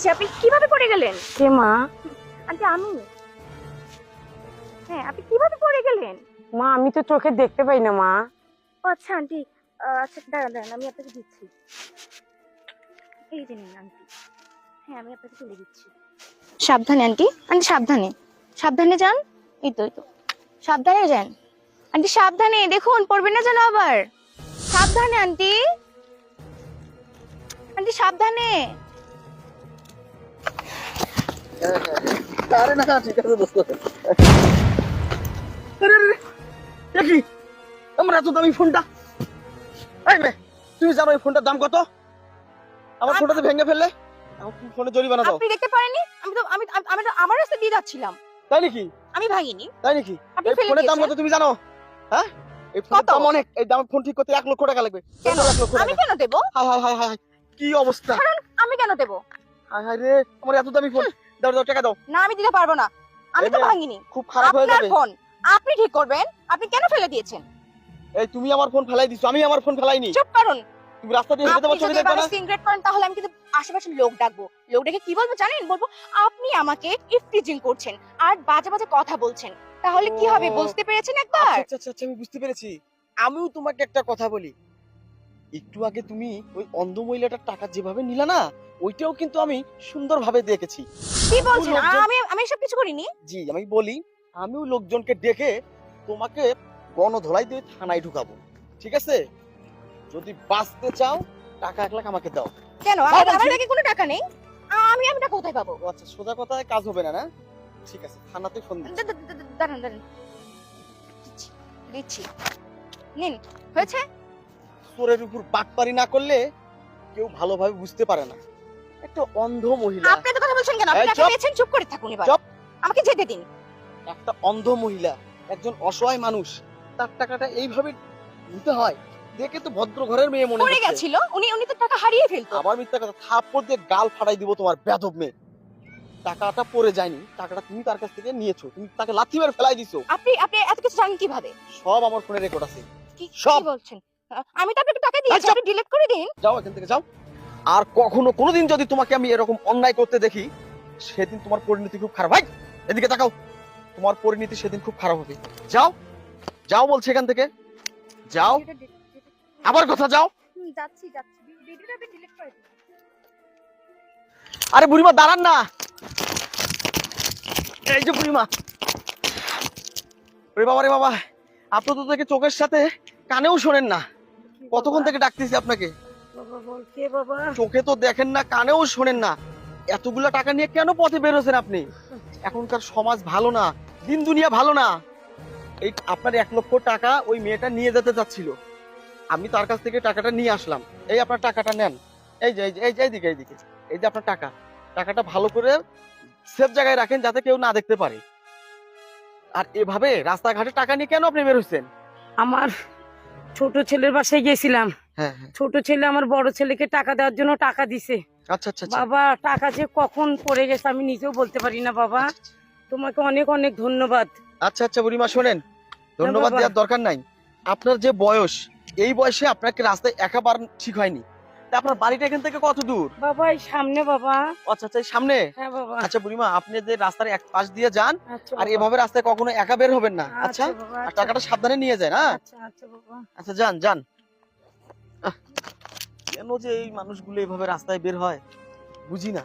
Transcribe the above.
হয়েছে? আপনি কিভাবে পড়ে গেলেন? কে মা? আন্টি আমি। হ্যাঁ, আপনি কিভাবে পড়ে গেলেন? মা আমি তো চোখে দেখতে পাই না মা। ও আচ্ছা আন্টি, আচ্ছা দাঁড়ান আমি আপনাকে দিচ্ছি। এই যে নিন আন্টি। হ্যাঁ, আমি আপনাকে তুলে দিচ্ছি। সাবধানে আন্টি, আন্টি সাবধানে। সাবধানে যান। এই তো। সাবধানে যান। আন্টি সাবধানে, দেখুন পড়বেন না যেন আবার। সাবধানে আন্টি। আন্টি সাবধানে। আরে না ঠিক আছে দোস্ত। আরে আরে দেখি আমার এত দামি ফোনটা। এই মে তুমি জানো এই ফোনটার দাম কত? আমার ফোনটা তো ভেঙে ফেললে, আমার ফোনে জরিমানা দাও। আপনি দেখতে পারেননি? আমি তো আমার রাস্তা দিয়ে যাচ্ছিলাম। তাই নাকি? আমি ভাঙিনি। তাই নাকি? আপনি এই ফেলে ফোনের দাম দিয়েছেন। কত তুমি জানো? হ্যাঁ এই ফোনের কত? দাম অনেক। এই দাম ফোন ঠিক করতে 1 লক্ষ টাকা লাগবে। কেন? 1 লক্ষ আমি টাকা। কেন দেব? হায় হায় হায় হায় কি অবস্থা! আমি কেন দেব? হায় হায় রে আমার এত দামি ফোন। দাও দাও টাকা দাও। না আমি দিতে পারবো না। আমি তো এই নে, ভাঙিনি। খুব খারাপ হয়ে আপনার যাবে। ফোন আপনি ঠিক করবেন। আপনি কেন ফেলে দিয়েছেন? এই তুমি আমার ফোন ফেলাই দিছো, আমি আমার ফোন ফেলাইনি। চুপ করুন। তুমি রাস্তা দিয়ে হেঁটে আপনি তোমার চোখে যদি দেখবে এভাবে না? সিগারেট করেন তাহলে আমি কিন্তু আশেপাশের লোক ডাকবো। লোক ডেকে কি বলবো জানেন? বলবো আপনি আমাকে ইফটিজিং করছেন আর বাজে বাজে কথা বলছেন। তাহলে কি হবে ও। বুঝতে পেরেছেন একবার? আচ্ছা আচ্ছা আচ্ছা আমি বুঝতে পেরেছি। আমিও তোমাকে একটা কথা বলি, একটু আগে তুমি ওই অন্ধ মহিলাটার টাকা যেভাবে নিলা না, ওইটাও কিন্তু আমি সুন্দরভাবে দেখেছি। কি বলছেন? লোকজন- আমি এসব কিছু করিনি। জি আমি বলি, আমিও লোকজনকে ডেকে তোমাকে গণধোলাই দিয়ে থানায় ঢুকাবো, ঠিক আছে? যদি বাঁচতে চাও টাকা 1 লাখ আমাকে দাও। কেন? দাও আমার বলছি। কাছে কোনো টাকা নেই। আমি টাকা কোথায় পাবো? ও আচ্ছা সোজা কথায় কাজ হবে না, না? ঠিক আছে থানাতে ফোন দিচ্ছি। দাঁড়ান। দিচ্ছি, দিচ্ছি। নিন, হয়েছে? চোরের উপর বাটপারি না করলে কেউ ভালোভাবে বুঝতে পারে না। একটা অন্ধ মহিলা, আপনি এত কথা বলছেন কেন? আপনি এই টাকা চুপ। পেয়েছেন, চুপ করে থাকুন এবার। চুপ। আমাকে যেতে দিন। একটা অন্ধ মহিলা, একজন অসহায় মানুষ, তার টাকাটা এইভাবে নিতে হয় দেখে তো ভদ্র ঘরের মেয়ে মনে পড়ে হচ্ছে। গেছিল। উনি তো টাকা হারিয়ে ফেলতো। আবার মিথ্যা কথা, থাপ্পড় দিয়ে গাল ফাটাই দিব তোমার বেয়াদব মেয়ে। টাকাটা পড়ে যায়নি, টাকাটা তুমি তার কাছ থেকে নিয়েছো, তুমি তাকে লাথি মেরে ফেলাই দিছো। আপনি এত কিছু জানেন কিভাবে? সব আমার ফোনে রেকর্ড আছে। কি সব। কি বলছেন? আমি তো আপনাকে টাকা দিয়েছি, আচ্ছা। আপনি ডিলিট করে দিন। যাও এখান থেকে যাও। আর কখনো কোনোদিন যদি তোমাকে আমি এরকম অন্যায় করতে দেখি, সেদিন তোমার পরিণতি খুব খারাপ। ভাই এদিকে তাকাও, তোমার পরিণতি সেদিন খুব খারাপ হবে। যাও যাও বলছি এখান থেকে যাও। আবার কথা যাও। যাচ্ছি। ভিডিওটা আপনি ডিলিট করে দিন। আরে বুড়িমা দাঁড়ান না, এই যে বুড়িমা। ওরে বাবা রে বাবা, আপনি তো থেকে চোখের সাথে কানেও শোনেন না। কতক্ষণ থেকে ডাকতেছি আপনাকে, বাবা বল কে বাবা? চোখে তো দেখেন না কানেও শোনেন না। এতগুলো টাকা নিয়ে কেন পথে বের হচ্ছেন আপনি? এখনকার সমাজ ভালো না, দিন দুনিয়া ভালো না। এই আপনার 1 লক্ষ টাকা ওই মেয়েটা নিয়ে যেতে চাচ্ছিল, আমি তার কাছ থেকে টাকাটা নিয়ে আসলাম। এই আপনার টাকাটা নেন। এই যে এইদিকে এই যে আপনার টাকাটা ভালো করে সেফ জায়গায় রাখেন যাতে কেউ না দেখতে পারে। আর এভাবে রাস্তাঘাটে টাকা নিয়ে কেন আপনি বের হচ্ছেন? আমার ছোট ছেলের বাসায় গেছিলাম। হ্যাঁ ছোট ছেলে আমার বড় ছেলেকে টাকা দেওয়ার জন্য টাকা দিছে। আচ্ছা আচ্ছা আচ্ছা। বাবা টাকা যে কখন পড়ে গেছে আমি নিজেও বলতে পারি না বাবা। তোমাকে অনেক অনেক ধন্যবাদ। আচ্ছা আচ্ছা বুড়িমা শোনেন, ধন্যবাদ বাবা। দেওয়ার দরকার নাই। আপনার যে বয়স, এই বয়সে আপনাকে রাস্তায় একা বার ঠিক হয়নি। তা আপনার বাড়িটা এখান থেকে কত দূর? বাবা এই সামনে বাবা। আচ্ছা আচ্ছা এই সামনে। হ্যাঁ বাবা। আচ্ছা বুড়িমা আপনি যে রাস্তার এক পাশ দিয়ে যান, আচ্ছা আর বাবা। এভাবে রাস্তায় কখনো একা বের হবেন না, আচ্ছা? বাবা, আর আচ্ছা। টাকাটা সাবধানে নিয়ে যায় না। আচ্ছা বাবা। আচ্ছা যান যান। কেন যে এই মানুষগুলো এভাবে রাস্তায় বের হয় বুঝি না।